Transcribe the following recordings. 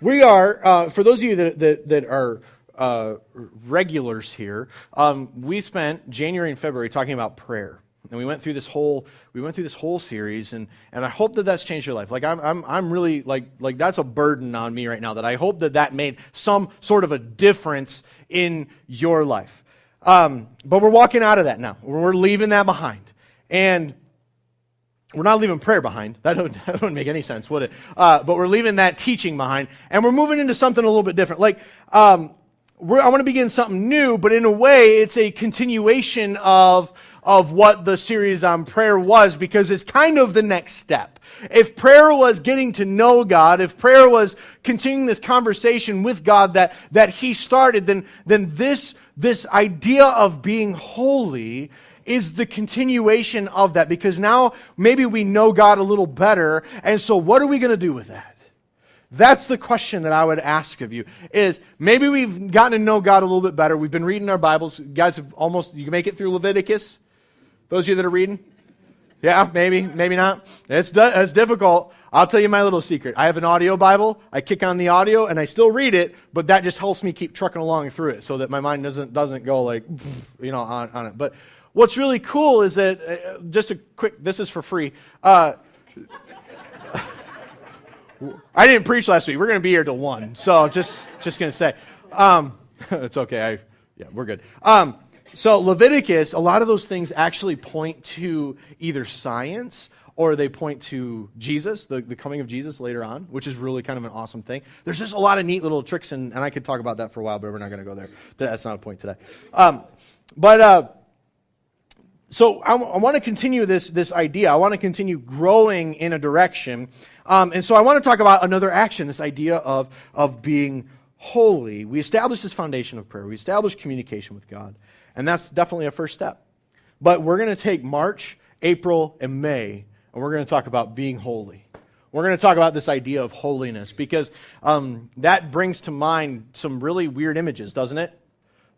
We are, for those of you that are regulars here, we spent January and February talking about prayer. And we went through this whole series, and I hope that that's changed your life. Like I'm really like that's a burden on me right now, that I hope that made some sort of a difference in your life. But we're walking out of that now. We're leaving that behind. And we're not leaving prayer behind. That wouldn't make any sense, would it? But we're leaving that teaching behind, and we're moving into something a little bit different. Like, I want to begin something new, but in a way, it's a continuation of what the series on prayer was, because it's kind of the next step. If prayer was getting to know God, if prayer was continuing this conversation with God that He started, then this idea of being holy is the continuation of that, because now maybe we know God a little better, and so what are we going to do with that? That's the question that I would ask of you, is maybe we've gotten to know God a little bit better. We've been reading our Bibles. Guys, you can make it through Leviticus? Those of you that are reading? Yeah, maybe not. It's difficult. I'll tell you my little secret. I have an audio Bible. I kick on the audio, and I still read it, but that just helps me keep trucking along through it so that my mind doesn't go like, on it. But what's really cool is that, just a quick, this is for free. I didn't preach last week. We're going to be here till 1. So just going to say, it's okay. We're good. So Leviticus, a lot of those things actually point to either science or they point to Jesus, the coming of Jesus later on, which is really kind of an awesome thing. There's just a lot of neat little tricks, and I could talk about that for a while, but we're not going to go there. That's not a point today. So I want to continue this idea. I want to continue growing in a direction. And so I want to talk about another action, this idea of being holy. We established this foundation of prayer. We established communication with God. And that's definitely a first step. But we're going to take March, April, and May, and we're going to talk about being holy. We're going to talk about this idea of holiness, because that brings to mind some really weird images, doesn't it?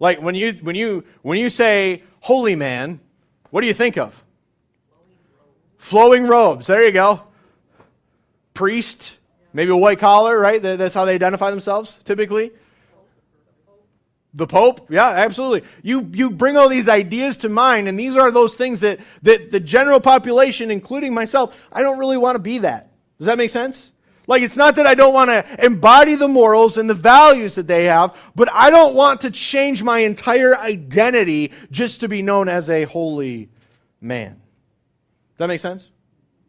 Like when you say holy man, what do you think of? Flowing robes. There you go. Priest, maybe a white collar, right? That's how they identify themselves typically. The Pope, yeah, absolutely. You bring all these ideas to mind, and these are those things that the general population, including myself, I don't really want to be that. Does that make sense? Like, it's not that I don't want to embody the morals and the values that they have, but I don't want to change my entire identity just to be known as a holy man. Does that make sense?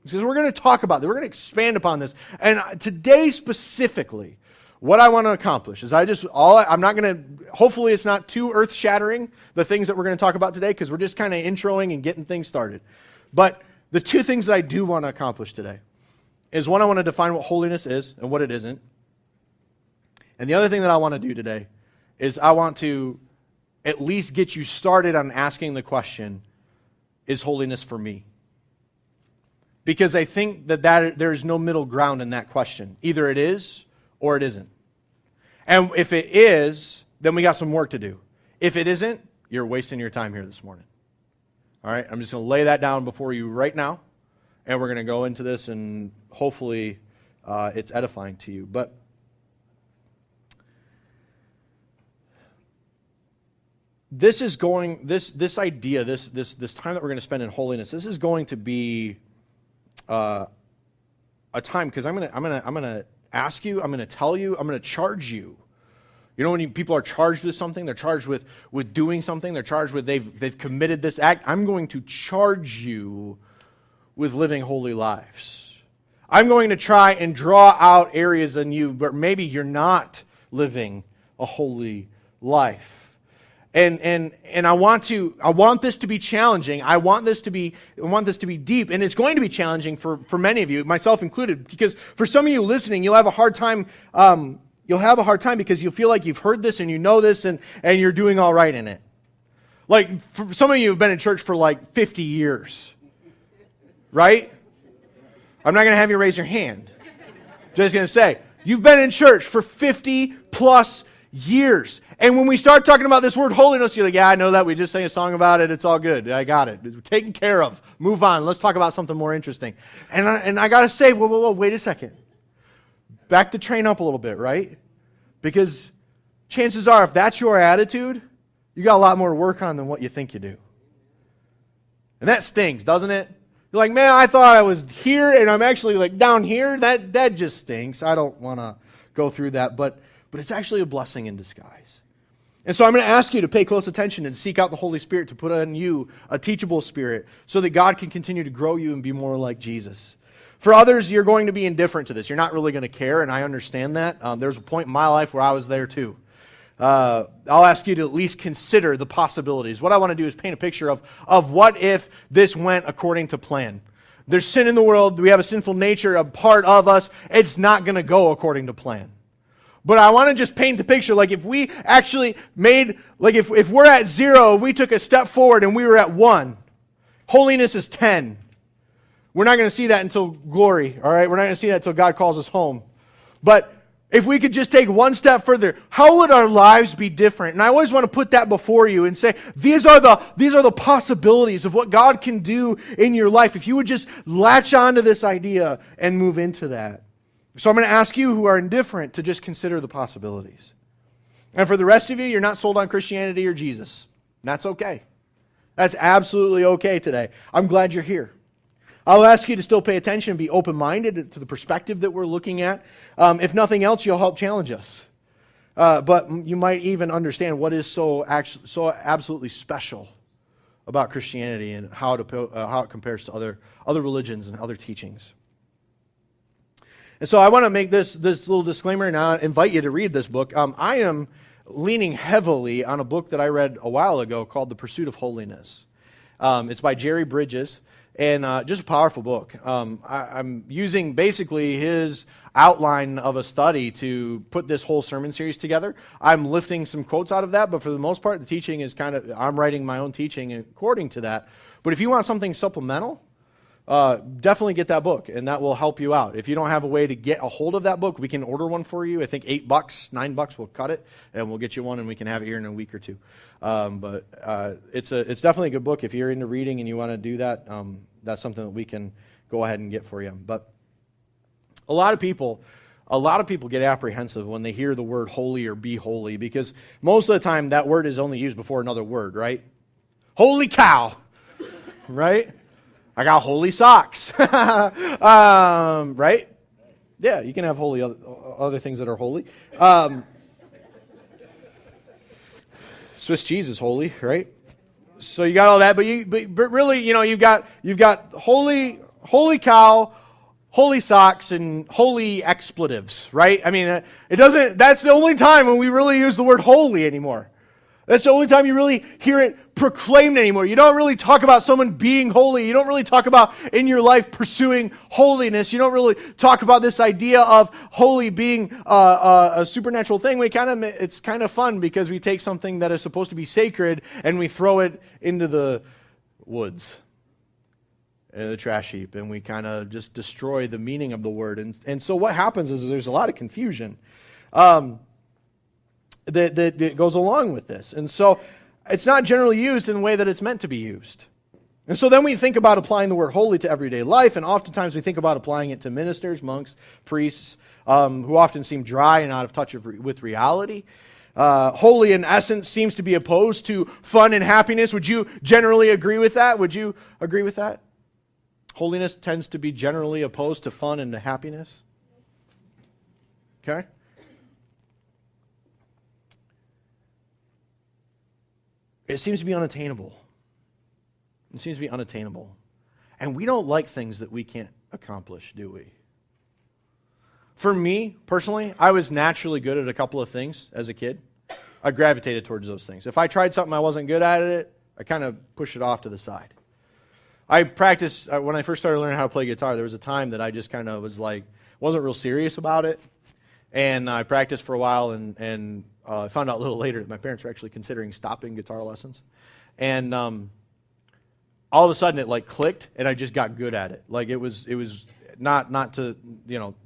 Because we're going to talk about that. We're going to expand upon this. And today specifically, what I want to accomplish is I'm not going to, hopefully it's not too earth-shattering, the things that we're going to talk about today, because we're just kind of introing and getting things started. But the two things that I do want to accomplish today is, one, I want to define what holiness is and what it isn't. And the other thing that I want to do today is I want to at least get you started on asking the question, is holiness for me? Because I think that there's no middle ground in that question. Either it is or it isn't. And if it is, then we got some work to do. If it isn't, you're wasting your time here this morning. All right, I'm just going to lay that down before you right now, and we're going to go into this, and hopefully it's edifying to you. But this is going, this idea, this time that we're going to spend in holiness, this is going to be a time, because I'm going to ask you, I'm going to tell you, I'm going to charge you. You know, when people are charged with something, they're charged with doing something, they're charged with they've committed this act. I'm going to charge you with living holy lives. I'm going to try and draw out areas in you where maybe you're not living a holy life. And I want this to be challenging. I want this to be deep, and it's going to be challenging for many of you, myself included, because for some of you listening, you'll have a hard time. You'll have a hard time because you'll feel like you've heard this and you know this and you're doing all right in it. Like, for some of you have been in church for like 50 years, right? I'm not going to have you raise your hand. Just going to say, you've been in church for 50 plus years. And when we start talking about this word holiness, you're like, yeah, I know that. We just sang a song about it. It's all good. I got it. It's taken care of. Move on. Let's talk about something more interesting. And I got to say, whoa, wait a second. back the train up a little bit, right? Because chances are, if that's your attitude, you got a lot more to work on than what you think you do. And that stings, doesn't it? You're like, man, I thought I was here and I'm actually like down here. That just stinks. I don't want to go through that, but it's actually a blessing in disguise. And so I'm going to ask you to pay close attention and seek out the Holy Spirit to put on you a teachable spirit so that God can continue to grow you and be more like Jesus. For others, you're going to be indifferent to this. You're not really going to care, and I understand that. There's a point in my life where I was there too. I'll ask you to at least consider the possibilities. What I want to do is paint a picture of what if this went according to plan. There's sin in the world. We have a sinful nature, a part of us. It's not going to go according to plan. But I want to just paint the picture, like if we actually made, like if we're at 0, we took a step forward and we were at 1. Holiness is 10. We're not going to see that until glory, all right? We're not going to see that until God calls us home. But if we could just take one step further, how would our lives be different? And I always want to put that before you and say, these are the possibilities of what God can do in your life if you would just latch onto this idea and move into that. So I'm going to ask you who are indifferent to just consider the possibilities. And for the rest of you, you're not sold on Christianity or Jesus. That's okay. That's absolutely okay today. I'm glad you're here. I'll ask you to still pay attention and be open-minded to the perspective that we're looking at. If nothing else, you'll help challenge us. But you might even understand what is so absolutely special about Christianity and how it compares to other religions and other teachings. And so I want to make this little disclaimer, and I invite you to read this book. I am leaning heavily on a book that I read a while ago called The Pursuit of Holiness. It's by Jerry Bridges, and just a powerful book. I'm using basically his outline of a study to put this whole sermon series together. I'm lifting some quotes out of that, but for the most part, the teaching is I'm writing my own teaching according to that. But if you want something supplemental, definitely get that book, and that will help you out. If you don't have a way to get a hold of that book, we can order one for you. I think $8, $9, we'll cut it, and we'll get you one, and we can have it here in a week or two. But it's definitely a good book. If you're into reading and you want to do that, that's something that we can go ahead and get for you. But a lot of people get apprehensive when they hear the word holy or be holy, because most of the time that word is only used before another word, right? Holy cow, right? I got holy socks, right? Yeah, you can have holy other things that are holy. Swiss cheese is holy, right? So you got all that, but really, you've got holy cow, holy socks, and holy expletives, right? I mean, that's the only time when we really use the word holy anymore. That's the only time you really hear it proclaimed anymore. You don't really talk about someone being holy. You don't really talk about in your life pursuing holiness. You don't really talk about this idea of holy being a supernatural thing. It's kind of fun because we take something that is supposed to be sacred and we throw it into the woods, into the trash heap, and we kind of just destroy the meaning of the word. And so what happens is there's a lot of confusion that goes along with this. And so it's not generally used in the way that it's meant to be used. And so then we think about applying the word holy to everyday life, and oftentimes we think about applying it to ministers, monks, priests, who often seem dry and out of touch with reality. Holy, in essence, seems to be opposed to fun and happiness. Would you generally agree with that? Would you agree with that? Holiness tends to be generally opposed to fun and to happiness. Okay? It seems to be unattainable. It seems to be unattainable. And we don't like things that we can't accomplish, do we? For me, personally, I was naturally good at a couple of things as a kid. I gravitated towards those things. If I tried something I wasn't good at it, I kind of pushed it off to the side. I practiced, when I first started learning how to play guitar, there was a time that I just kind of was like, wasn't real serious about it. And I practiced for a while and I found out a little later that my parents were actually considering stopping guitar lessons. And all of a sudden it clicked and I just got good at it. It was not to,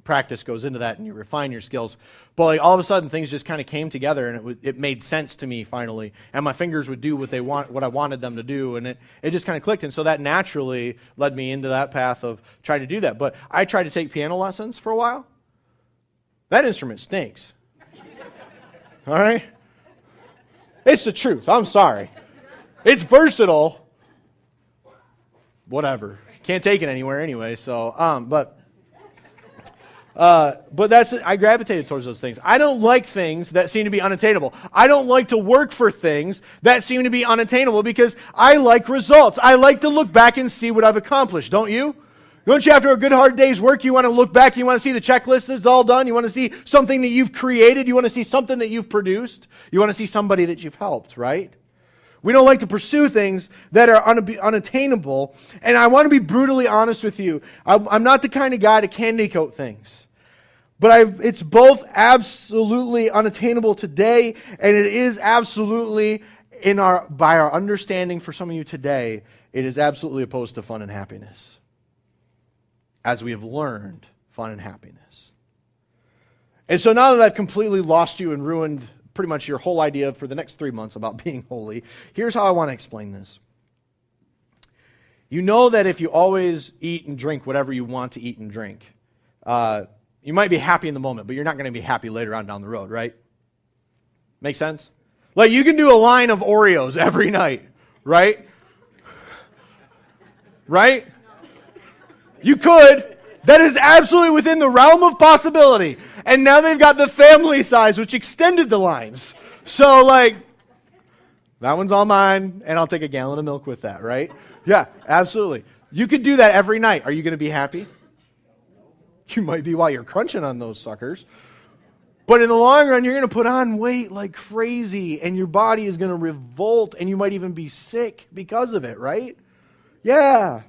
practice goes into that and you refine your skills. But all of a sudden things just kind of came together and it made sense to me finally. And my fingers would do what I wanted them to do. And it just kind of clicked. And so that naturally led me into that path of trying to do that. But I tried to take piano lessons for a while. That instrument stinks. All right? It's the truth. I'm sorry. It's versatile. Whatever. Can't take it anywhere anyway, so, but that's it. I gravitated towards those things. I don't like things that seem to be unattainable. I don't like to work for things that seem to be unattainable because I like results. I like to look back and see what I've accomplished, don't you? Don't you, after a good hard day's work, you want to look back, you want to see the checklist that's all done, you want to see something that you've created, you want to see something that you've produced, you want to see somebody that you've helped, right? We don't like to pursue things that are unattainable, and I want to be brutally honest with you. I'm not the kind of guy to candy coat things, but it's both absolutely unattainable today, and it is absolutely by our understanding for some of you today, it is absolutely opposed to fun and happiness. As we have learned fun and happiness. And so now that I've completely lost you and ruined pretty much your whole idea for the next 3 months about being holy, here's how I want to explain this. You know that if you always eat and drink whatever you want to eat and drink, you might be happy in the moment, but you're not going to be happy later on down the road, right? Make sense? Like you can do a line of Oreos every night, right? Right? You could. That is absolutely within the realm of possibility. And now they've got the family size, which extended the lines. So, that one's all mine, and I'll take a gallon of milk with that, right? Yeah, absolutely. You could do that every night. Are you going to be happy? You might be while you're crunching on those suckers. But in the long run, you're going to put on weight like crazy, and your body is going to revolt, and you might even be sick because of it, right? Yeah.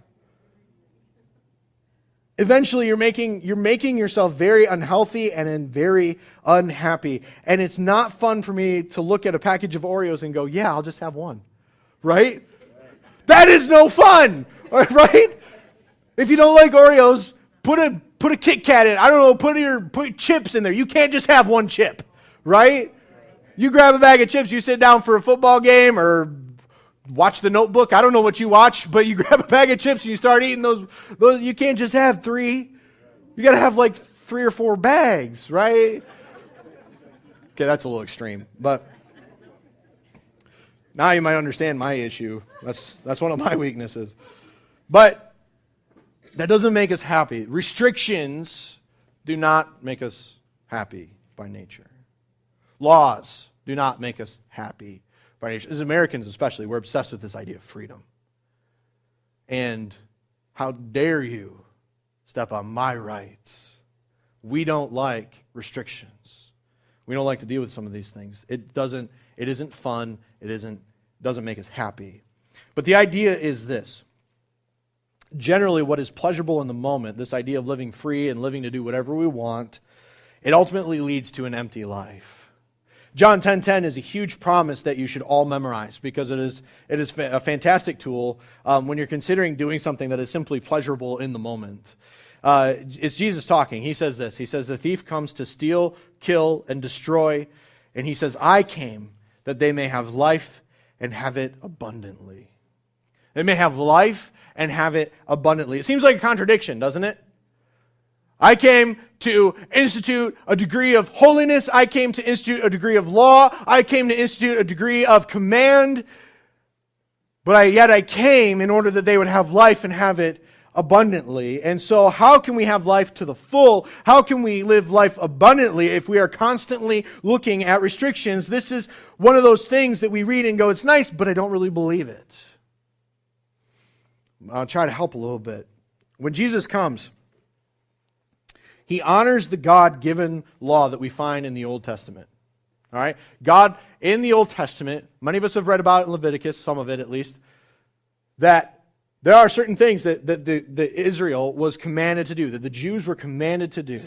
Eventually, you're making yourself very unhealthy and very unhappy. And it's not fun for me to look at a package of Oreos and go, yeah, I'll just have one. Right? That is no fun. Right? If you don't like Oreos, put a Kit Kat in. I don't know, put chips in there. You can't just have one chip. Right? You grab a bag of chips, you sit down for a football game or watch The Notebook. I don't know what you watch, but you grab a bag of chips and you start eating those. You can't just have 3. You got to have like 3 or 4 bags, right? Okay, that's a little extreme, but now you might understand my issue. That's one of my weaknesses. But that doesn't make us happy. Restrictions do not make us happy by nature. Laws do not make us happy by nature. As Americans especially, we're obsessed with this idea of freedom. And how dare you step on my rights? We don't like restrictions. We don't like to deal with some of these things. It isn't fun. It doesn't make us happy. But the idea is this. Generally, what is pleasurable in the moment, this idea of living free and living to do whatever we want, it ultimately leads to an empty life. John 10:10 is a huge promise that you should all memorize because it is a fantastic tool when you're considering doing something that is simply pleasurable in the moment. It's Jesus talking. He says this. He says, the thief comes to steal, kill, and destroy. And he says, I came that they may have life and have it abundantly. They may have life and have it abundantly. It seems like a contradiction, doesn't it? I came to institute a degree of holiness. I came to institute a degree of law. I came to institute a degree of command. But yet I came in order that they would have life and have it abundantly. And so how can we have life to the full? How can we live life abundantly if we are constantly looking at restrictions? This is one of those things that we read and go, it's nice, but I don't really believe it. I'll try to help a little bit. When Jesus comes, He honors the God-given law that we find in the Old Testament. All right? God, in the Old Testament, many of us have read about it in Leviticus, some of it at least, that there are certain things that Israel was commanded to do, that the Jews were commanded to do.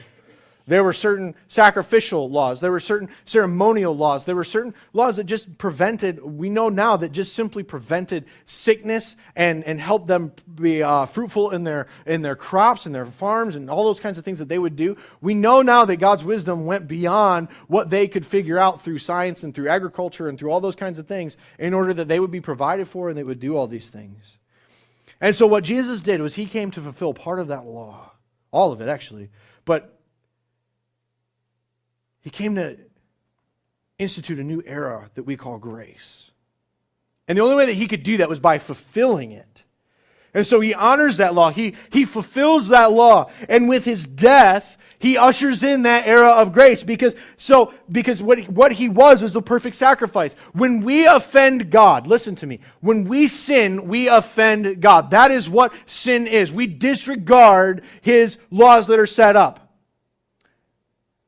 There were certain sacrificial laws. There were certain ceremonial laws. There were certain laws that just prevented, we know now, that just simply prevented sickness and helped them be fruitful in their crops and their farms and all those kinds of things that they would do. We know now that God's wisdom went beyond what they could figure out through science and through agriculture and through all those kinds of things in order that they would be provided for and they would do all these things. And so what Jesus did was He came to fulfill part of that law. All of it, actually. But He came to institute a new era that we call grace. And the only way that he could do that was by fulfilling it. And so he honors that law. He fulfills that law. And with his death, he ushers in that era of grace. Because what he was the perfect sacrifice. When we offend God, listen to me. When we sin, we offend God. That is what sin is. We disregard his laws that are set up.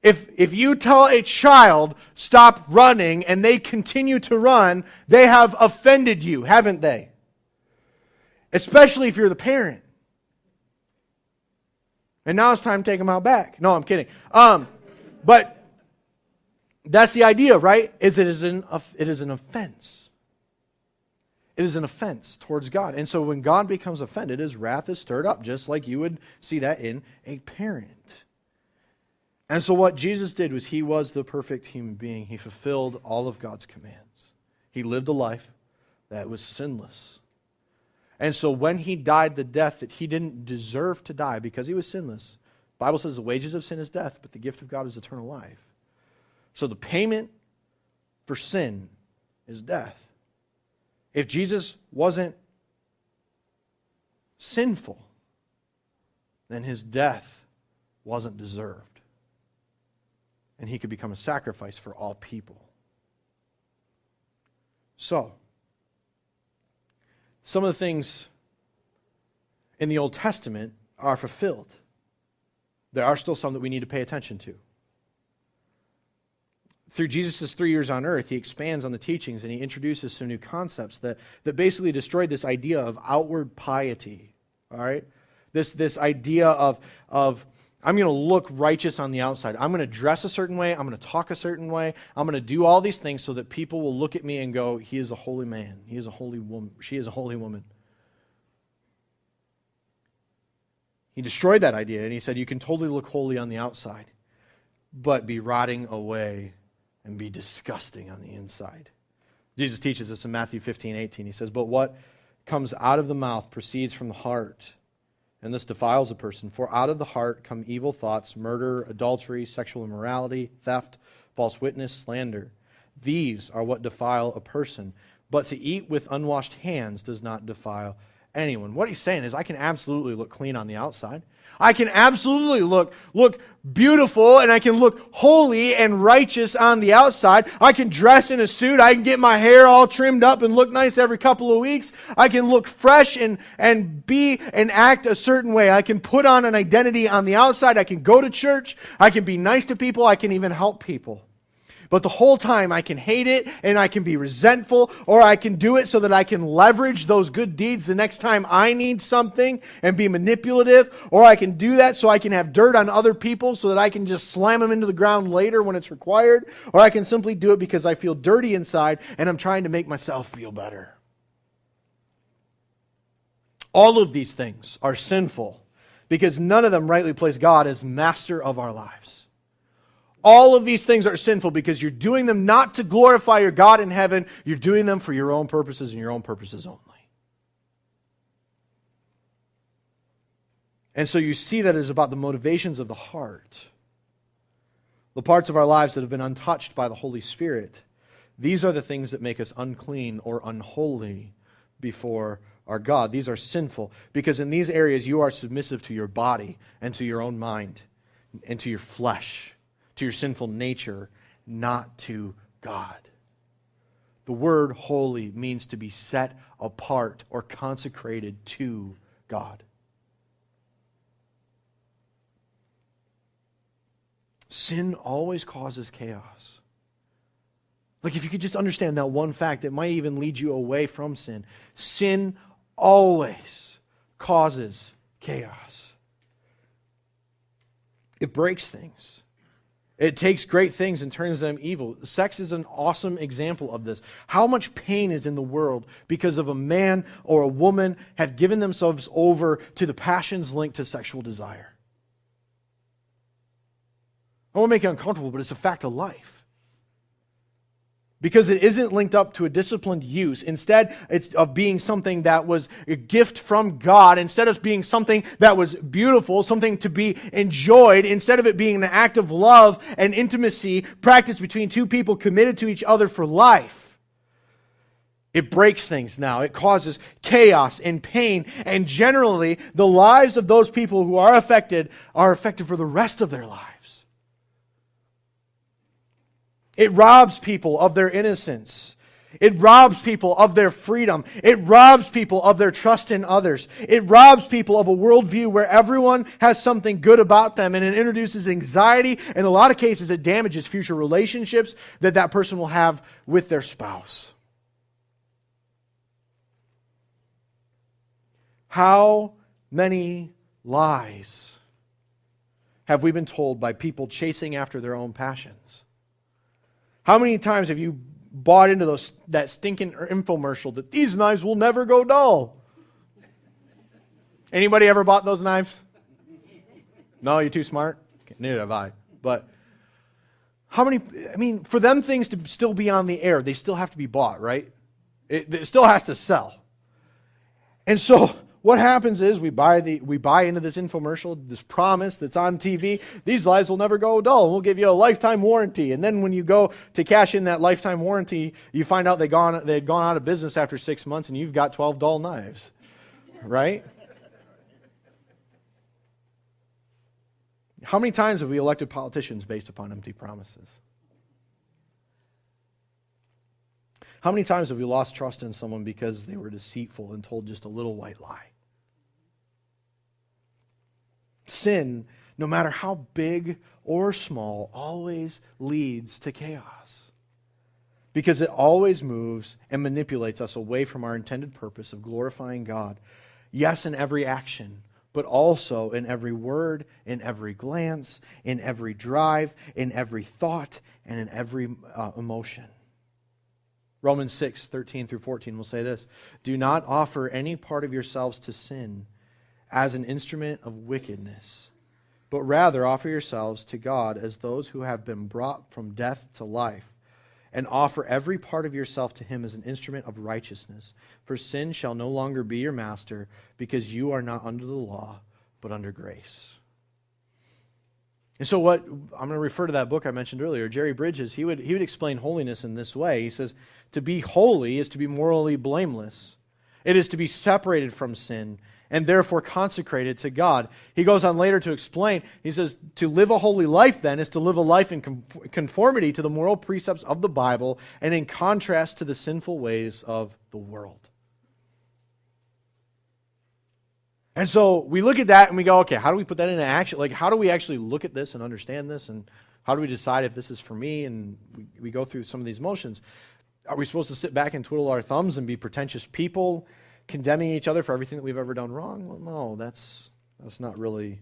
If you tell a child, stop running, and they continue to run, they have offended you, haven't they? Especially if you're the parent. And now it's time to take them out back. No, I'm kidding. But that's the idea, right? It is an offense. It is an offense towards God. And so when God becomes offended, his wrath is stirred up, just like you would see that in a parent. And so what Jesus did was he was the perfect human being. He fulfilled all of God's commands. He lived a life that was sinless. And so when he died the death that he didn't deserve to die because he was sinless, the Bible says the wages of sin is death, but the gift of God is eternal life. So the payment for sin is death. If Jesus wasn't sinful, then his death wasn't deserved. And he could become a sacrifice for all people. So, some of the things in the Old Testament are fulfilled. There are still some that we need to pay attention to. Through Jesus' 3 years on earth, he expands on the teachings and he introduces some new concepts that basically destroyed this idea of outward piety. All right? This idea of I'm going to look righteous on the outside. I'm going to dress a certain way. I'm going to talk a certain way. I'm going to do all these things so that people will look at me and go, he is a holy man. He is a holy woman. She is a holy woman. He destroyed that idea and he said, you can totally look holy on the outside, but be rotting away and be disgusting on the inside. Jesus teaches us in Matthew 15:18. He says, but what comes out of the mouth proceeds from the heart, and this defiles a person. For out of the heart come evil thoughts, murder, adultery, sexual immorality, theft, false witness, slander. These are what defile a person. But to eat with unwashed hands does not defile anyone. What he's saying is I can absolutely look clean on the outside. I can absolutely look beautiful and I can look holy and righteous on the outside. I can dress in a suit. I can get my hair all trimmed up and look nice every couple of weeks. I can look fresh and be and act a certain way. I can put on an identity on the outside. I can go to church. I can be nice to people. I can even help people. But the whole time I can hate it and I can be resentful, or I can do it so that I can leverage those good deeds the next time I need something and be manipulative, or I can do that so I can have dirt on other people so that I can just slam them into the ground later when it's required, or I can simply do it because I feel dirty inside and I'm trying to make myself feel better. All of these things are sinful because none of them rightly place God as master of our lives. All of these things are sinful because you're doing them not to glorify your God in heaven. You're doing them for your own purposes and your own purposes only. And so you see that it is about the motivations of the heart. The parts of our lives that have been untouched by the Holy Spirit. These are the things that make us unclean or unholy before our God. These are sinful because in these areas you are submissive to your body and to your own mind and to your flesh, to your sinful nature, not to God. The word holy means to be set apart or consecrated to God. Sin always causes chaos. Like if you could just understand that one fact, it might even lead you away from sin. Sin always causes chaos. It breaks things. It takes great things and turns them evil. Sex is an awesome example of this. How much pain is in the world because of a man or a woman have given themselves over to the passions linked to sexual desire? I won't make you uncomfortable, but it's a fact of life. because it isn't linked up to a disciplined use. Instead, it's of being something that was a gift from God, instead of being something that was beautiful, something to be enjoyed, instead of it being an act of love and intimacy practiced between two people committed to each other for life. It breaks things now. It causes chaos and pain, and generally, the lives of those people who are affected for the rest of their lives. It robs people of their innocence. It robs people of their freedom. It robs people of their trust in others. It robs people of a worldview where everyone has something good about them, and it introduces anxiety. In a lot of cases, it damages future relationships that person will have with their spouse. How many lies have we been told by people chasing after their own passions? How many times have you bought into that stinking infomercial that these knives will never go dull? Anybody ever bought those knives? No, you're too smart? Neither have I. But how many, for them things to still be on the air, they still have to be bought, right? It still has to sell. And so what happens is we buy into this infomercial, this promise that's on TV. These lives will never go dull, and we'll give you a lifetime warranty. And then when you go to cash in that lifetime warranty, you find out they had gone out of business after 6 months, and you've got 12 dull knives, right? How many times have we elected politicians based upon empty promises? How many times have we lost trust in someone because they were deceitful and told just a little white lie? Sin, no matter how big or small, always leads to chaos, because it always moves and manipulates us away from our intended purpose of glorifying God. Yes, in every action, but also in every word, in every glance, in every drive, in every thought, and in every emotion. Romans 6:13-14 will say this: do not offer any part of yourselves to sin as an instrument of wickedness, but rather offer yourselves to God as those who have been brought from death to life, and offer every part of yourself to Him as an instrument of righteousness. For sin shall no longer be your master, because you are not under the law, but under grace. And so what, I'm going to refer to that book I mentioned earlier, Jerry Bridges, he would explain holiness in this way. He says, to be holy is to be morally blameless. It is to be separated from sin and therefore consecrated to God. He goes on later to explain, he says, to live a holy life then is to live a life in conformity to the moral precepts of the Bible and in contrast to the sinful ways of the world. And so we look at that and we go, okay, how do we put that into action? Like, how do we actually look at this and understand this? And how do we decide if this is for me? And we go through some of these motions. Are we supposed to sit back and twiddle our thumbs and be pretentious people, condemning each other for everything that we've ever done wrong? Well, no, that's not really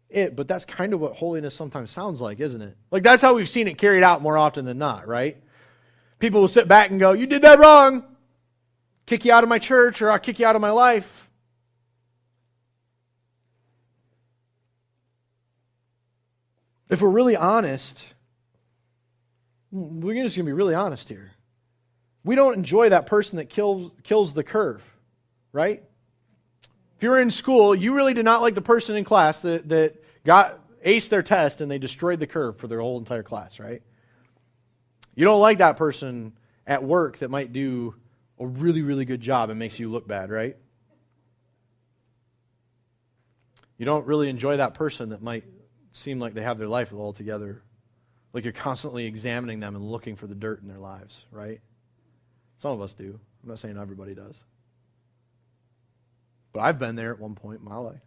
it. But that's kind of what holiness sometimes sounds like, isn't it? Like, that's how we've seen it carried out more often than not, right? People will sit back and go, you did that wrong. Kick you out of my church, or I'll kick you out of my life. If we're really honest, we're just going to be really honest here. We don't enjoy that person that kills the curve, right? If you're in school, you really did not like the person in class that aced their test and they destroyed the curve for their whole entire class, right? You don't like that person at work that might do a really, really good job and makes you look bad, right? You don't really enjoy that person that might seem like they have their life all together, like you're constantly examining them and looking for the dirt in their lives, right? Some of us do. I'm not saying everybody does. But I've been there at one point in my life.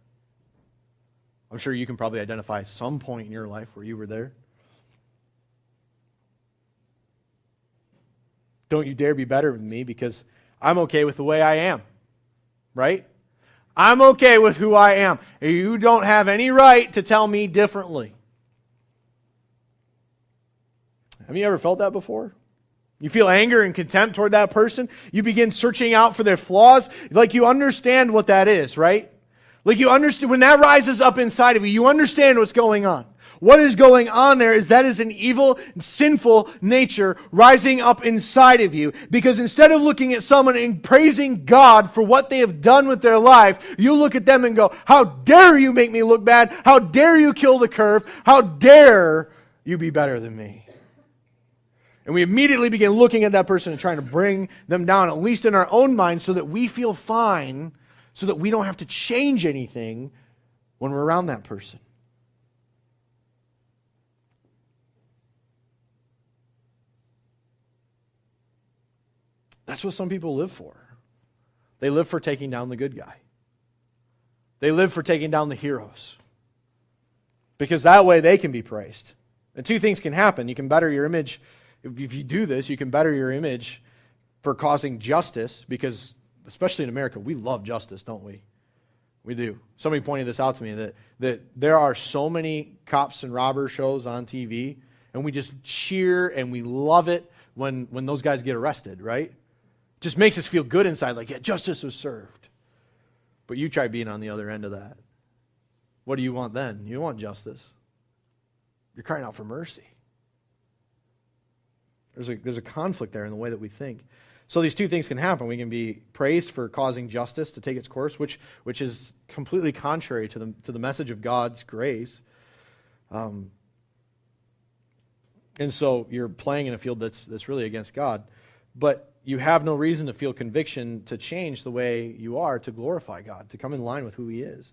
I'm sure you can probably identify some point in your life where you were there. Don't you dare be better than me, because I'm okay with the way I am, right? I'm okay with who I am. You don't have any right to tell me differently. Have you ever felt that before? You feel anger and contempt toward that person. You begin searching out for their flaws. Like, you understand what that is, right? Like, you understand when that rises up inside of you, you understand what's going on. What is going on there is that is an evil, sinful nature rising up inside of you. Because instead of looking at someone and praising God for what they have done with their life, you look at them and go, how dare you make me look bad? How dare you kill the curve? How dare you be better than me? And we immediately begin looking at that person and trying to bring them down, at least in our own minds, so that we feel fine, so that we don't have to change anything when we're around that person. That's what some people live for. They live for taking down the good guy. They live for taking down the heroes. Because that way they can be praised. And two things can happen. You can better your image. If you do this, you can better your image for causing justice, because especially in America, we love justice, don't we? We do. Somebody pointed this out to me, that there are so many cops and robber shows on TV, and we just cheer and we love it when those guys get arrested, right? Just makes us feel good inside, like, yeah, justice was served. But you try being on the other end of that. What do you want then? You don't want justice. You're crying out for mercy. There's a conflict there in the way that we think. So these two things can happen. We can be praised for causing justice to take its course, which is completely contrary to the message of God's grace. And so you're playing in a field that's really against God. But you have no reason to feel conviction to change the way you are, to glorify God, to come in line with who He is.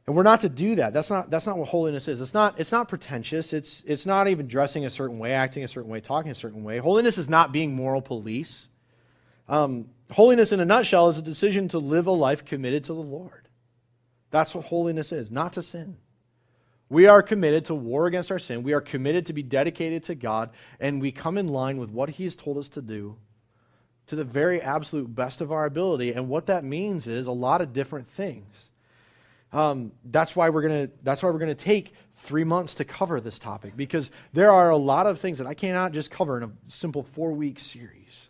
And we're not to do that. That's not what holiness is. It's not pretentious. It's not even dressing a certain way, acting a certain way, talking a certain way. Holiness is not being moral police. Holiness in a nutshell is a decision to live a life committed to the Lord. That's what holiness is, not to sin. We are committed to war against our sin. We are committed to be dedicated to God, and we come in line with what He has told us to do to the very absolute best of our ability. And what that means is a lot of different things. That's why we're gonna take 3 months to cover this topic, because there are a lot of things that I cannot just cover in a simple 4-week series.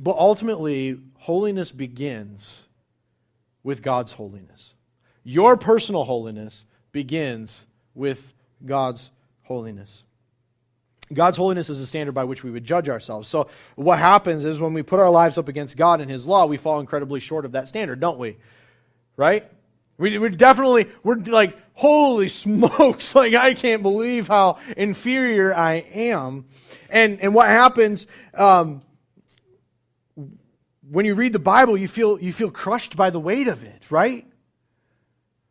But ultimately, holiness begins with God's holiness. Your personal holiness begins with God's holiness. God's holiness is the standard by which we would judge ourselves. So what happens is when we put our lives up against God and His law, we fall incredibly short of that standard, don't we? Right? We're like, holy smokes, like I can't believe how inferior I am. And what happens when you read the Bible, you feel crushed by the weight of it, right?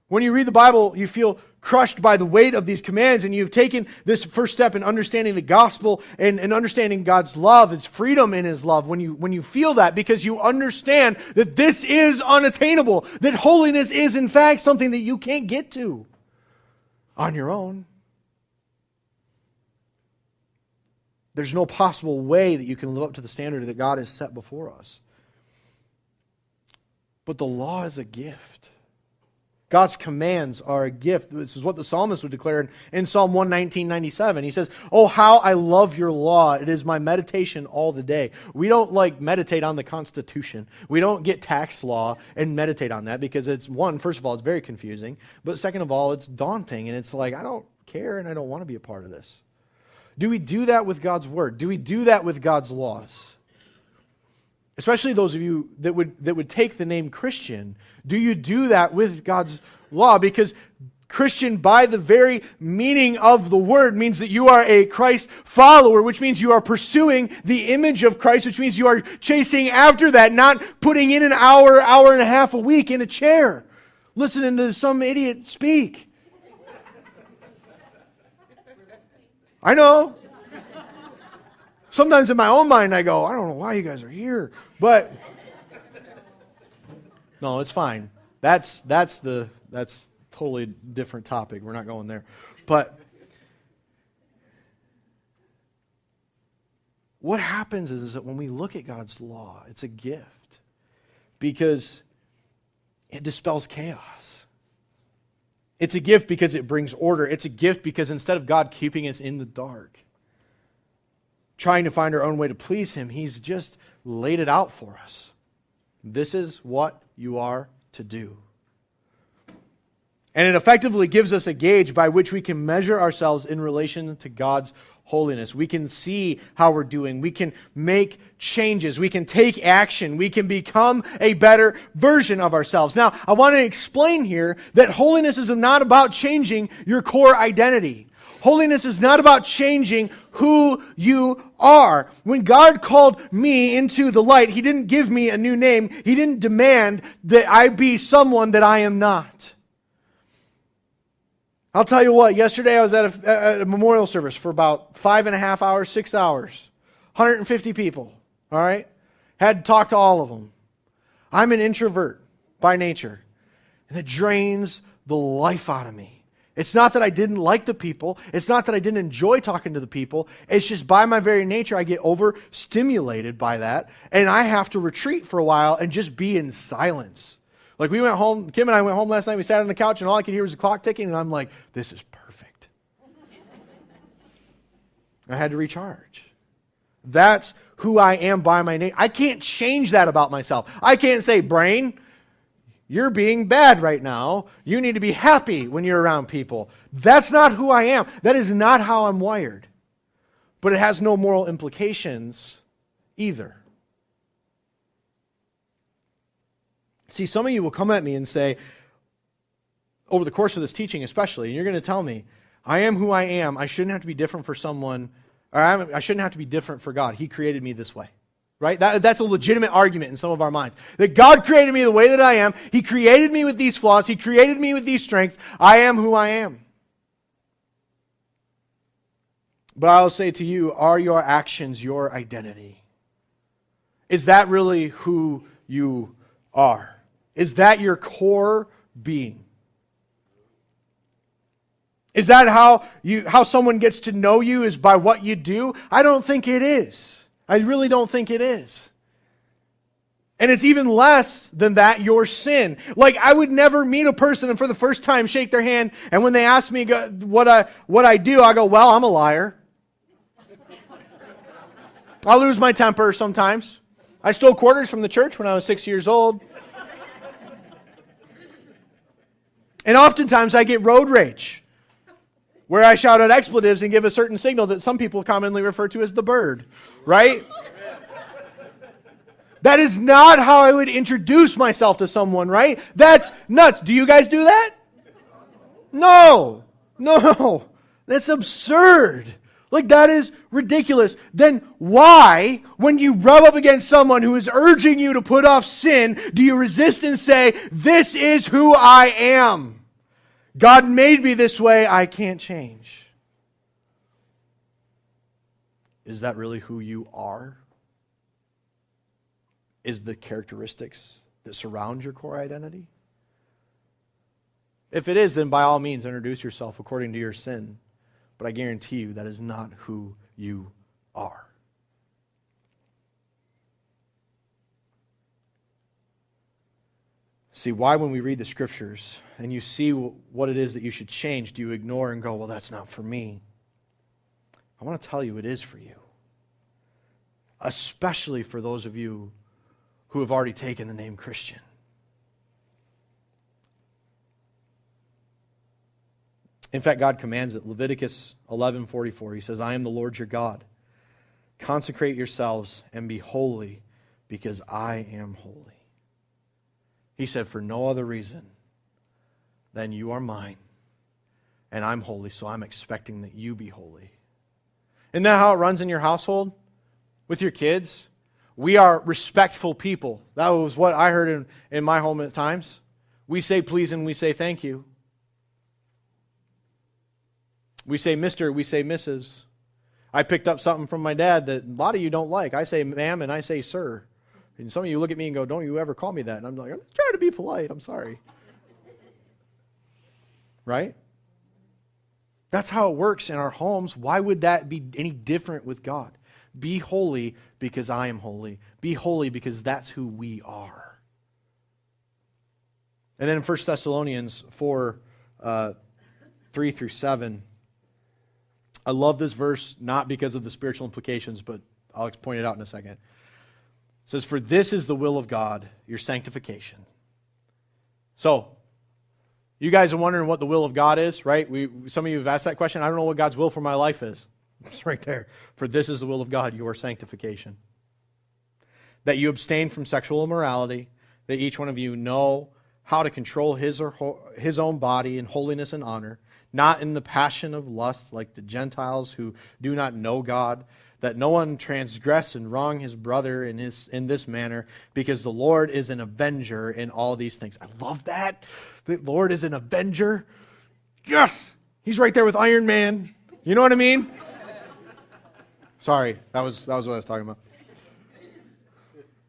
When you read the Bible, you feel crushed by the weight of these commands, and you've taken this first step in understanding the gospel and understanding God's love, His freedom in His love. When you feel that, because you understand that this is unattainable, that holiness is in fact something that you can't get to on your own. There's no possible way that you can live up to the standard that God has set before us. But the law is a gift. God's commands are a gift. This is what the psalmist would declare in Psalm 119:97. He says, "Oh, how I love your law. It is my meditation all the day." We don't meditate on the Constitution. We don't get tax law and meditate on that, because first of all, it's very confusing. But second of all, it's daunting. And it's like, I don't care and I don't want to be a part of this. Do we do that with God's word? Do we do that with God's laws? Especially those of you that would take the name Christian, do you do that with God's law? Because Christian, by the very meaning of the word, means that you are a Christ follower, which means you are pursuing the image of Christ, which means you are chasing after that, not putting in an hour and a half a week in a chair, listening to some idiot speak. I know. Sometimes in my own mind I go, I don't know why you guys are here. But no, it's fine. That's totally different topic. We're not going there. But what happens is that when we look at God's law, it's a gift, because it dispels chaos. It's a gift because it brings order. It's a gift because instead of God keeping us in the dark, trying to find our own way to please Him, He's just laid it out for us. This is what you are to do. And it effectively gives us a gauge by which we can measure ourselves in relation to God's holiness. We can see how we're doing. We can make changes. We can take action. We can become a better version of ourselves. Now, I want to explain here that holiness is not about changing your core identity. Holiness is not about changing who you are. When God called me into the light, He didn't give me a new name. He didn't demand that I be someone that I am not. I'll tell you what, yesterday I was at a memorial service for about 5.5 hours, 6 hours. 150 people, all right? Had to talk to all of them. I'm an introvert by nature, and it drains the life out of me. It's not that I didn't like the people. It's not that I didn't enjoy talking to the people. It's just by my very nature, I get overstimulated by that, and I have to retreat for a while and just be in silence. Like we went home, Kim and I went home last night, we sat on the couch, and all I could hear was the clock ticking, and I'm like, this is perfect. I had to recharge. That's who I am by my nature. I can't change that about myself. I can't say, brain, you're being bad right now. You need to be happy when you're around people. That's not who I am. That is not how I'm wired. But it has no moral implications either. See, some of you will come at me and say, over the course of this teaching especially, and you're going to tell me, I am who I am. I shouldn't have to be different for someone, or I shouldn't have to be different for God. He created me this way. Right? That's a legitimate argument in some of our minds. That God created me the way that I am. He created me with these flaws. He created me with these strengths. I am who I am. But I will say to you, are your actions your identity? Is that really who you are? Is that your core being? Is that how someone gets to know you, is by what you do? I don't think it is. I really don't think it is. And it's even less than that, your sin. Like, I would never meet a person and for the first time shake their hand, and when they ask me what I do, I go, well, I'm a liar. I lose my temper sometimes. I stole quarters from the church when I was 6 years old. And oftentimes I get road rage, where I shout out expletives and give a certain signal that some people commonly refer to as the bird, right? That is not how I would introduce myself to someone, right? That's nuts. Do you guys do that? No. That's absurd. Like, that is ridiculous. Then why, when you rub up against someone who is urging you to put off sin, do you resist and say, this is who I am? God made me this way, I can't change. Is that really who you are? Is the characteristics that surround your core identity? If it is, then by all means introduce yourself according to your sin. But I guarantee you that is not who you are. See, why when we read the Scriptures and you see what it is that you should change, do you ignore and go, well, that's not for me? I want to tell you it is for you. Especially for those of you who have already taken the name Christian. In fact, God commands it. Leviticus 11:44, He says, I am the Lord your God. Consecrate yourselves and be holy, because I am holy. He said, for no other reason than you are mine, and I'm holy, so I'm expecting that you be holy. Isn't that how it runs in your household? With your kids? We are respectful people. That was what I heard in my home at times. We say please and we say thank you. We say Mr., we say Mrs. I picked up something from my dad that a lot of you don't like. I say ma'am and I say sir. And some of you look at me and go, don't you ever call me that. And I'm like, I'm trying to be polite. I'm sorry. Right? That's how it works in our homes. Why would that be any different with God? Be holy because I am holy. Be holy because that's who we are. And then in 1 Thessalonians 4, 3 through 7, I love this verse, not because of the spiritual implications, but I'll point it out in a second. It says, for this is the will of God, your sanctification. So, You guys are wondering what the will of God is, right? Some of you have asked that question. I don't know what God's will for my life is. It's right there. For this is the will of God, your sanctification. That you abstain from sexual immorality, that each one of you know how to control his own body in holiness and honor, not in the passion of lust like the Gentiles who do not know God, that no one transgress and wrong his brother in this manner, because the Lord is an avenger in all these things. I love that. The Lord is an avenger. Yes! He's right there with Iron Man. You know what I mean? Sorry, that was what I was talking about.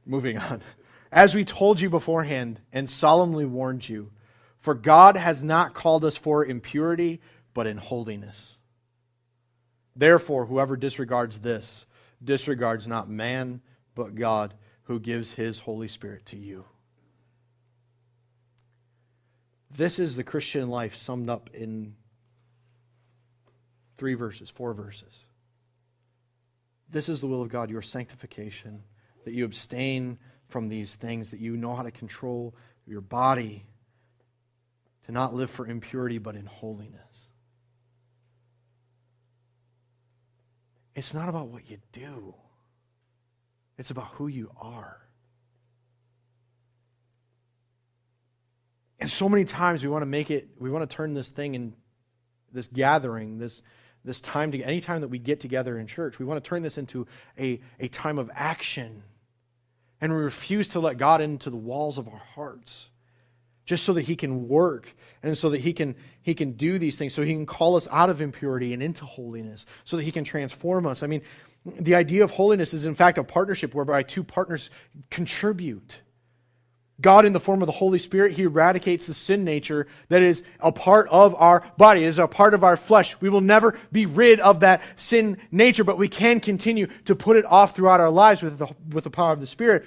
Moving on. As we told you beforehand and solemnly warned you, for God has not called us for impurity, but in holiness. Therefore, whoever disregards this, disregards not man, but God, who gives His Holy Spirit to you. This is the Christian life summed up in 4 verses. This is the will of God, your sanctification, that you abstain from these things, that you know how to control your body, to not live for impurity, but in holiness. It's not about what you do. It's about who you are. And so many times we want to turn this thing in this gathering, this time, any time that we get together in church, we want to turn this into a time of action. And we refuse to let God into the walls of our hearts, just so that He can work and so that He can do these things, so He can call us out of impurity and into holiness, so that He can transform us. I mean, the idea of holiness is in fact a partnership whereby two partners contribute. God, in the form of the Holy Spirit, He eradicates the sin nature that is a part of our body, is a part of our flesh. We will never be rid of that sin nature, but we can continue to put it off throughout our lives with the power of the Spirit.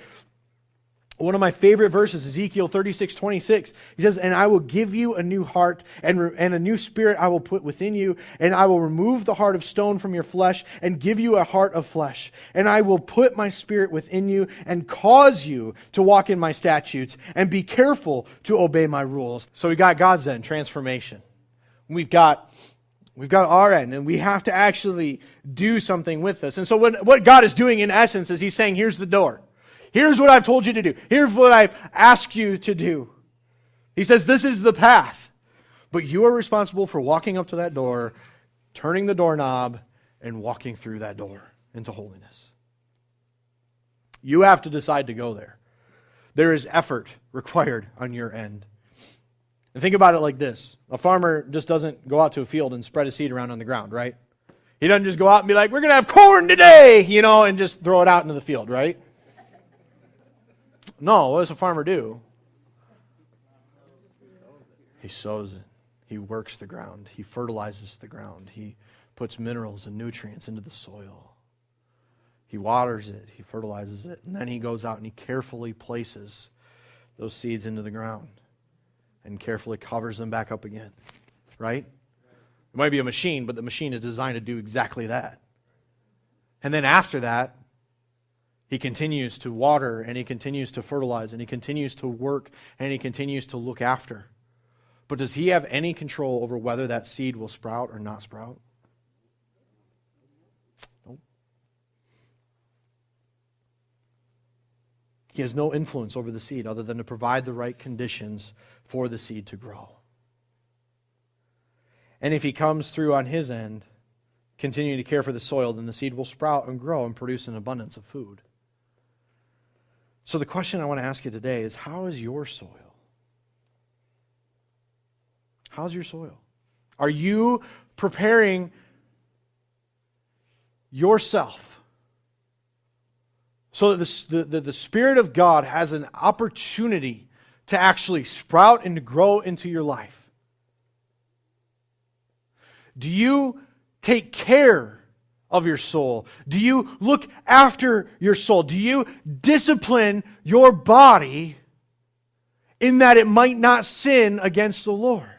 One of my favorite verses, Ezekiel 36:26. He says, "And I will give you a new heart, and a new spirit I will put within you, and I will remove the heart of stone from your flesh, and give you a heart of flesh. And I will put my spirit within you, and cause you to walk in my statutes, and be careful to obey my rules." So we got God's end, transformation. We've got our end, and we have to actually do something with this. And so what God is doing in essence is He's saying, here's the door. Here's what I've told you to do. Here's what I've asked you to do. He says, this is the path. But you are responsible for walking up to that door, turning the doorknob, and walking through that door into holiness. You have to decide to go there. There is effort required on your end. And think about it like this. A farmer just doesn't go out to a field and spread a seed around on the ground, right? He doesn't just go out and be like, we're going to have corn today, and just throw it out into the field, right? No, what does a farmer do? He sows it. He works the ground. He fertilizes the ground. He puts minerals and nutrients into the soil. He waters it. He fertilizes it. And then he goes out and he carefully places those seeds into the ground and carefully covers them back up again. Right? It might be a machine, but the machine is designed to do exactly that. And then after that, He continues to water, and He continues to fertilize, and He continues to work, and He continues to look after. But does He have any control over whether that seed will sprout or not sprout? Nope. He has no influence over the seed other than to provide the right conditions for the seed to grow. And if He comes through on His end, continuing to care for the soil, then the seed will sprout and grow and produce an abundance of food. So the question I want to ask you today is, how is your soil? How's your soil? Are you preparing yourself so that the Spirit of God has an opportunity to actually sprout and to grow into your life? Do you take care of your soul? Do you look after your soul? Do you discipline your body in that it might not sin against the Lord?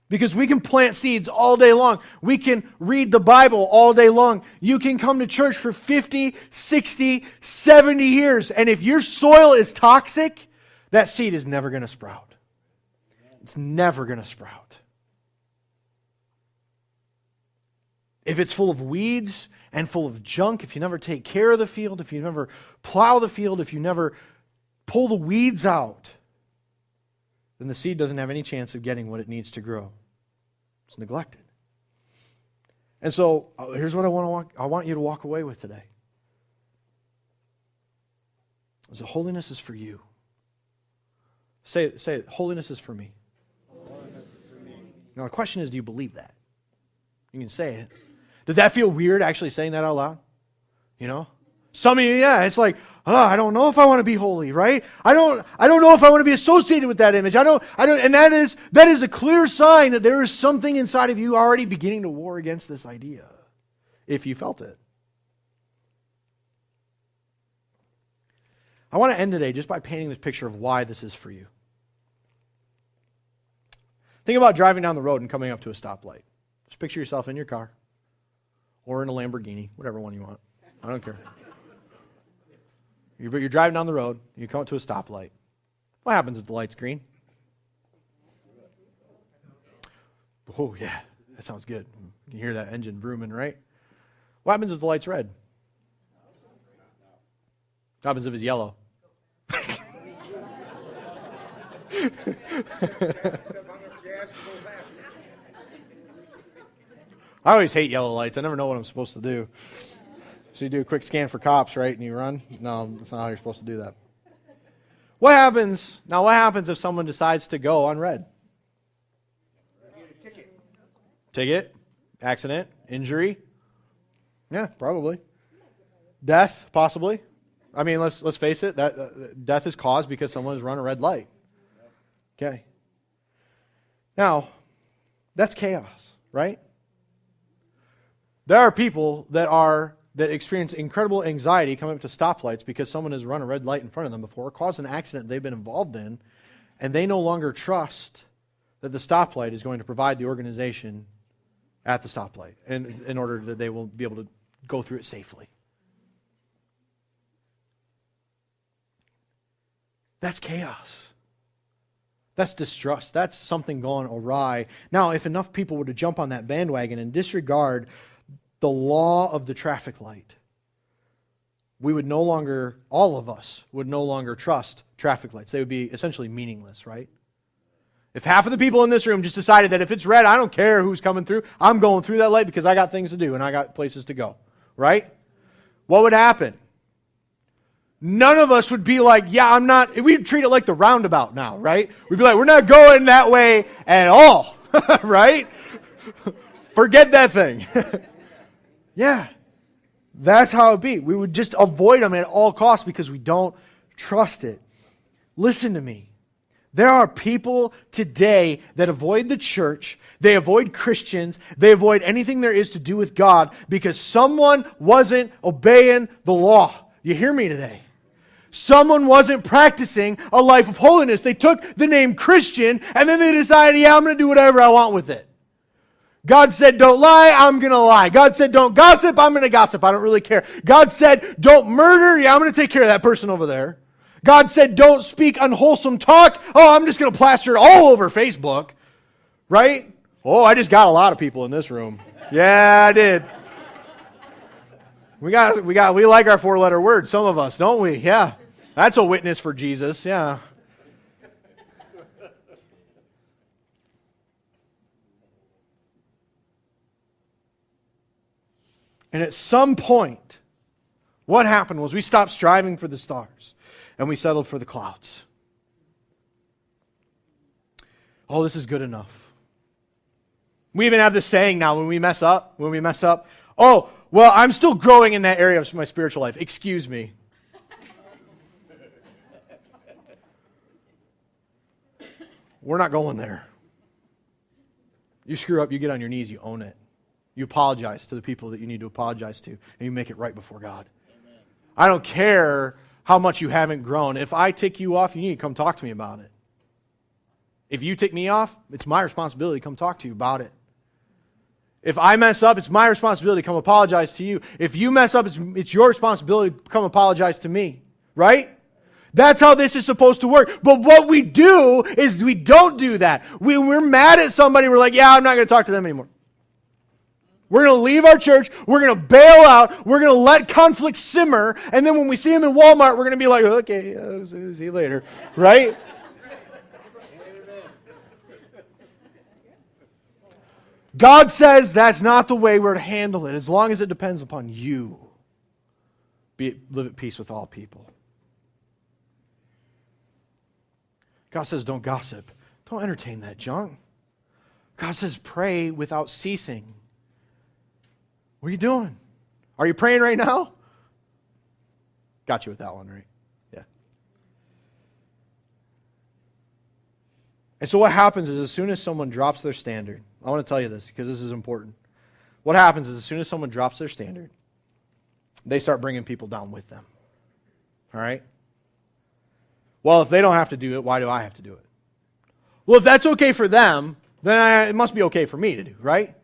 Because we can plant seeds all day long. We can read the Bible all day long. You can come to church for 50, 60, 70 years. And if your soil is toxic, that seed is never going to sprout. It's never going to sprout. If it's full of weeds and full of junk, if you never take care of the field, if you never plow the field, if you never pull the weeds out, then the seed doesn't have any chance of getting what it needs to grow. It's neglected. And so here's what I want you to walk away with today. Is that holiness is for you. Say it. Holiness is for me. Holiness is for me. Now the question is, do you believe that? You can say it. Does that feel weird actually saying that out loud? You know? Some of you, yeah, it's like, I don't know if I want to be holy, right? I don't know if I want to be associated with that image. And that is a clear sign that there is something inside of you already beginning to war against this idea, if you felt it. I want to end today just by painting this picture of why this is for you. Think about driving down the road and coming up to a stoplight. Just picture yourself in your car or in a Lamborghini, whatever one you want. I don't care. You're driving down the road, you come up to a stoplight. What happens if the light's green? Oh, yeah, that sounds good. You can hear that engine vrooming, right? What happens if the light's red? What happens if it's yellow? I always hate yellow lights. I never know what I'm supposed to do. So you do a quick scan for cops, right, and you run? No, that's not how you're supposed to do that. What happens if someone decides to go on red? Ticket? Accident? Injury? Yeah, probably. Death, possibly. I mean, let's face it, that death is caused because someone has run a red light. Okay. Now, that's chaos, right? There are people that experience incredible anxiety coming up to stoplights because someone has run a red light in front of them before, caused an accident they've been involved in, and they no longer trust that the stoplight is going to provide the organization at the stoplight in order that they will be able to go through it safely. That's chaos. That's distrust. That's something going awry. Now, if enough people were to jump on that bandwagon and disregard the law of the traffic light, all of us would no longer trust traffic lights. They would be essentially meaningless, right? If half of the people in this room just decided that if it's red, I don't care who's coming through, I'm going through that light because I got things to do and I got places to go, right? What would happen? None of us would be like, yeah, I'm not, we'd treat it like the roundabout now, right? We'd be like, we're not going that way at all, right? Forget that thing. Yeah, that's how it'd be. We would just avoid them at all costs because we don't trust it. Listen to me. There are people today that avoid the church, they avoid Christians, they avoid anything there is to do with God because someone wasn't obeying the law. You hear me today? Someone wasn't practicing a life of holiness. They took the name Christian and then they decided, yeah, I'm going to do whatever I want with it. God said, don't lie, I'm going to lie. God said, don't gossip, I'm going to gossip. I don't really care. God said, don't murder, yeah, I'm going to take care of that person over there. God said, don't speak unwholesome talk. Oh, I'm just going to plaster it all over Facebook. Right? Oh, I just got a lot of people in this room. Yeah, I did. We like our four-letter words, some of us, don't we? Yeah. That's a witness for Jesus, yeah. And at some point, what happened was we stopped striving for the stars and we settled for the clouds. Oh, this is good enough. We even have this saying now when we mess up, oh, well, I'm still growing in that area of my spiritual life. Excuse me. We're not going there. You screw up, you get on your knees, you own it. You apologize to the people that you need to apologize to, and you make it right before God. Amen. I don't care how much you haven't grown. If I tick you off, you need to come talk to me about it. If you tick me off, it's my responsibility to come talk to you about it. If I mess up, it's my responsibility to come apologize to you. If you mess up, it's your responsibility to come apologize to me. Right? That's how this is supposed to work. But what we do is we don't do that. We're mad at somebody. We're like, yeah, I'm not going to talk to them anymore. We're going to leave our church. We're going to bail out. We're going to let conflict simmer. And then when we see them in Walmart, we're going to be like, okay, see you later. Right? God says that's not the way we're to handle it, as long as it depends upon you. Live at peace with all people. God says don't gossip. Don't entertain that junk. God says pray without ceasing. What are you doing? Are you praying right now? Got you with that one, right? Yeah. And so what happens is as soon as someone drops their standard, I want to tell you this because this is important. What happens is as soon as someone drops their standard, they start bringing people down with them. All right? Well, if they don't have to do it, why do I have to do it? Well, if that's okay for them, then it must be okay for me to do, right?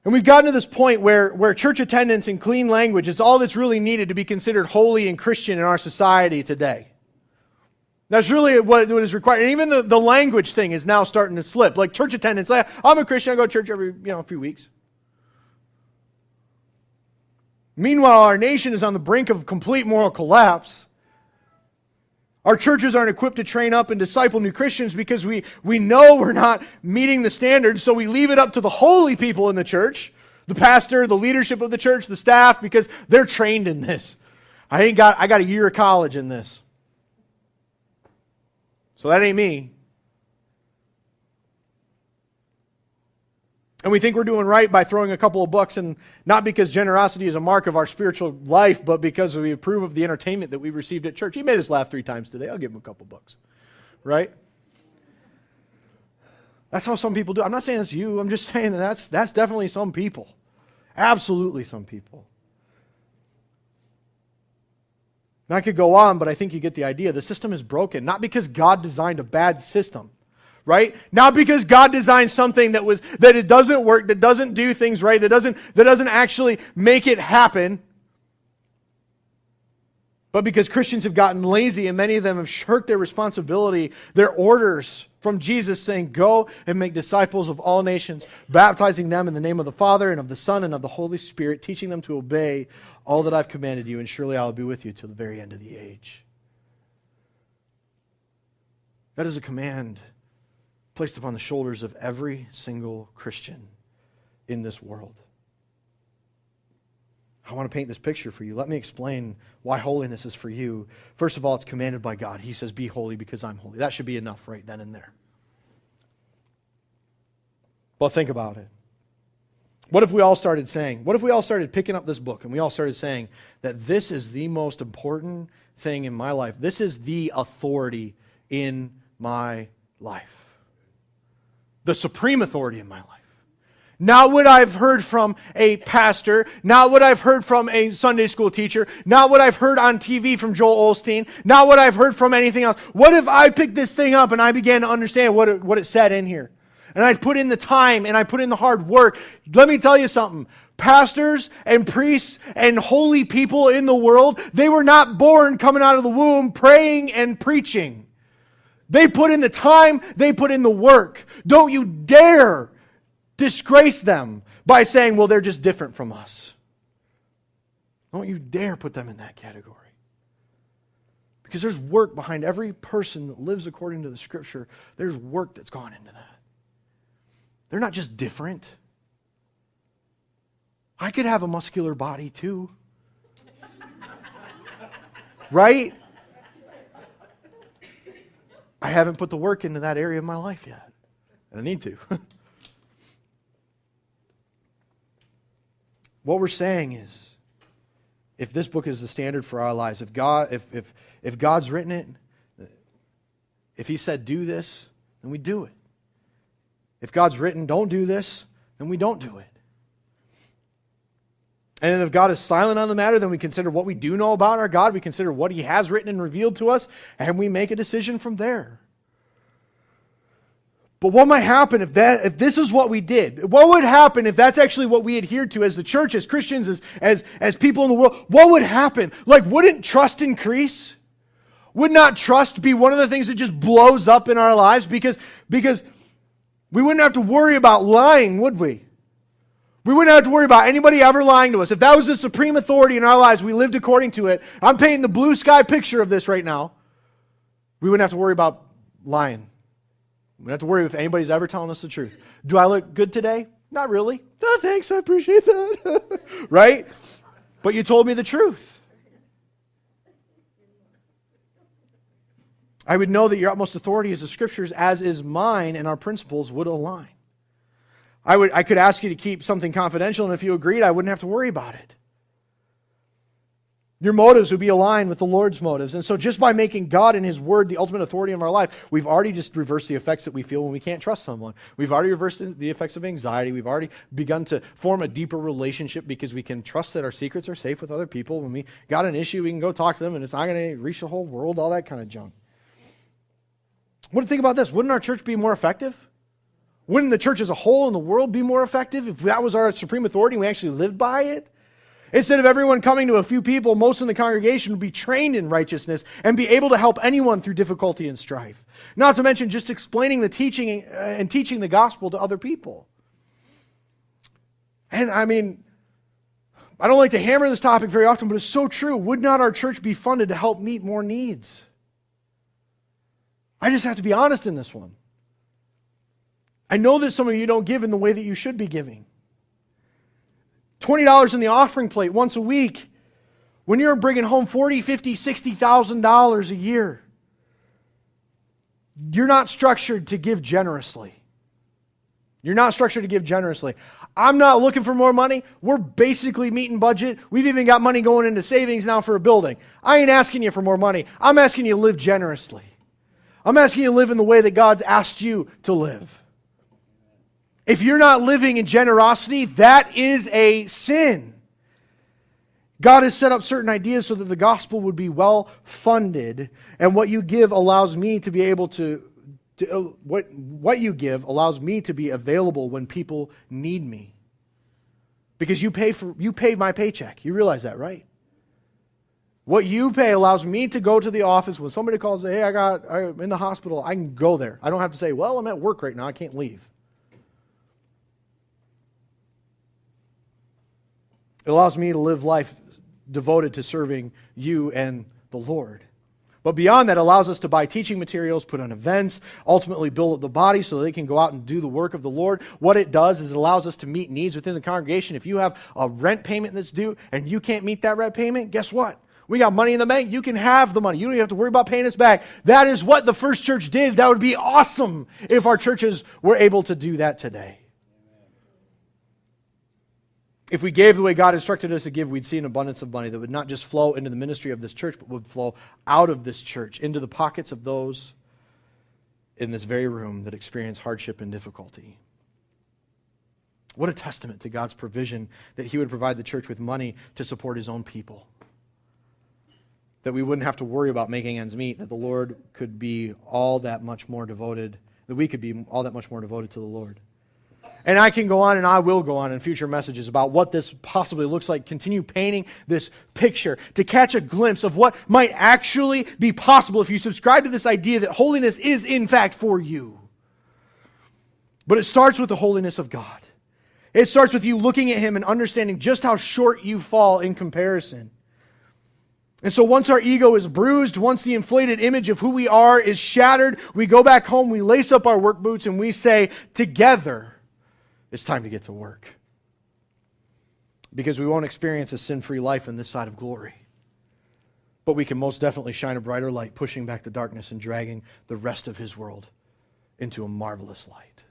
And we've gotten to this point where church attendance and clean language is all that's really needed to be considered holy and Christian in our society today. That's really what is required. And even the language thing is now starting to slip. Like church attendance, like, I'm a Christian, I go to church every few weeks. Meanwhile, our nation is on the brink of complete moral collapse. Our churches aren't equipped to train up and disciple new Christians because we know we're not meeting the standards, so we leave it up to the holy people in the church, the pastor, the leadership of the church, the staff, because they're trained in this. I got a year of college in this. So that ain't me. And we think we're doing right by throwing a couple of bucks, and not because generosity is a mark of our spiritual life, but because we approve of the entertainment that we received at church. He made us laugh 3 times today. I'll give him a couple bucks. Right? That's how some people do. I'm not saying it's you. I'm just saying that's definitely some people. Absolutely some people. And I could go on, but I think you get the idea. The system is broken, not because God designed a bad system. Right? Not because God designed something that it doesn't work, that doesn't do things right, that doesn't actually make it happen. But because Christians have gotten lazy and many of them have shirked their responsibility, their orders from Jesus saying, go and make disciples of all nations, baptizing them in the name of the Father and of the Son and of the Holy Spirit, teaching them to obey all that I've commanded you, and surely I will be with you till the very end of the age. That is a command placed upon the shoulders of every single Christian in this world. I want to paint this picture for you. Let me explain why holiness is for you. First of all, it's commanded by God. He says, be holy because I'm holy. That should be enough right then and there. But think about it. What if we all started picking up this book and we all started saying that this is the most important thing in my life. This is the authority in my life. The supreme authority in my life. Not what I've heard from a pastor, not what I've heard from a Sunday school teacher, not what I've heard on TV from Joel Osteen, not what I've heard from anything else. What if I picked this thing up and I began to understand what it said in here? And I put in the time and I put in the hard work. Let me tell you something. Pastors and priests and holy people in the world, they were not born coming out of the womb praying and preaching. They put in the time, they put in the work. Don't you dare disgrace them by saying, well, they're just different from us. Don't you dare put them in that category. Because there's work behind every person that lives according to the Scripture. There's work that's gone into that. They're not just different. I could have a muscular body too. Right? I haven't put the work into that area of my life yet. And I need to. What we're saying is, if this book is the standard for our lives, if God's written it, if He said do this, then we do it. If God's written don't do this, then we don't do it. And then if God is silent on the matter, then we consider what we do know about our God. We consider what He has written and revealed to us, and we make a decision from there. But what might happen if this is what we did? What would happen if that's actually what we adhered to as the church, as Christians, as people in the world? What would happen? Like, wouldn't trust increase? Would not trust be one of the things that just blows up in our lives? Because we wouldn't have to worry about lying, would we? We wouldn't have to worry about anybody ever lying to us. If that was the supreme authority in our lives, we lived according to it. I'm painting the blue sky picture of this right now. We wouldn't have to worry about lying. We wouldn't have to worry if anybody's ever telling us the truth. Do I look good today? Not really. No, thanks, I appreciate that. Right? But you told me the truth. I would know that your utmost authority is the Scriptures, as is mine, and our principles would align. I could ask you to keep something confidential, and if you agreed, I wouldn't have to worry about it. Your motives would be aligned with the Lord's motives. And so just by making God and His Word the ultimate authority in our life, we've already just reversed the effects that we feel when we can't trust someone. We've already reversed the effects of anxiety. We've already begun to form a deeper relationship because we can trust that our secrets are safe with other people. When we got an issue, we can go talk to them, and it's not going to reach the whole world, all that kind of junk. What do you think about this? Wouldn't our church be more effective? Wouldn't the church as a whole in the world be more effective if that was our supreme authority and we actually lived by it? Instead of everyone coming to a few people, most in the congregation would be trained in righteousness and be able to help anyone through difficulty and strife. Not to mention just explaining the teaching and teaching the gospel to other people. And I mean, I don't like to hammer this topic very often, but it's so true. Would not our church be funded to help meet more needs? I just have to be honest in this one. I know that some of you don't give in the way that you should be giving. $20 in the offering plate once a week, when you're bringing home $40,000, $50,000, $60,000 a year, you're not structured to give generously. You're not structured to give generously. I'm not looking for more money. We're basically meeting budget. We've even got money going into savings now for a building. I ain't asking you for more money. I'm asking you to live generously. I'm asking you to live in the way that God's asked you to live. If you're not living in generosity, that is a sin. God has set up certain ideas so that the gospel would be well funded, and what you give allows me to be able what you give allows me to be available when people need me. Because you pay my paycheck. You realize that, right? What you pay allows me to go to the office when somebody calls, hey, I'm in the hospital, I can go there. I don't have to say, well, I'm at work right now, I can't leave. It allows me to live life devoted to serving you and the Lord. But beyond that, it allows us to buy teaching materials, put on events, ultimately build up the body so they can go out and do the work of the Lord. What it does is it allows us to meet needs within the congregation. If you have a rent payment that's due and you can't meet that rent payment, guess what? We got money in the bank. You can have the money. You don't even have to worry about paying us back. That is what the first church did. That would be awesome if our churches were able to do that today. If we gave the way God instructed us to give, we'd see an abundance of money that would not just flow into the ministry of this church, but would flow out of this church into the pockets of those in this very room that experience hardship and difficulty. What a testament to God's provision that He would provide the church with money to support His own people. That we wouldn't have to worry about making ends meet, that the Lord could be all that much more devoted, that we could be all that much more devoted to the Lord. And I can go on and I will go on in future messages about what this possibly looks like. Continue painting this picture to catch a glimpse of what might actually be possible if you subscribe to this idea that holiness is in fact for you. But it starts with the holiness of God. It starts with you looking at Him and understanding just how short you fall in comparison. And so once our ego is bruised, once the inflated image of who we are is shattered, we go back home, we lace up our work boots, and we say, together, it's time to get to work. Because we won't experience a sin-free life in this side of glory. But we can most definitely shine a brighter light, pushing back the darkness and dragging the rest of His world into a marvelous light.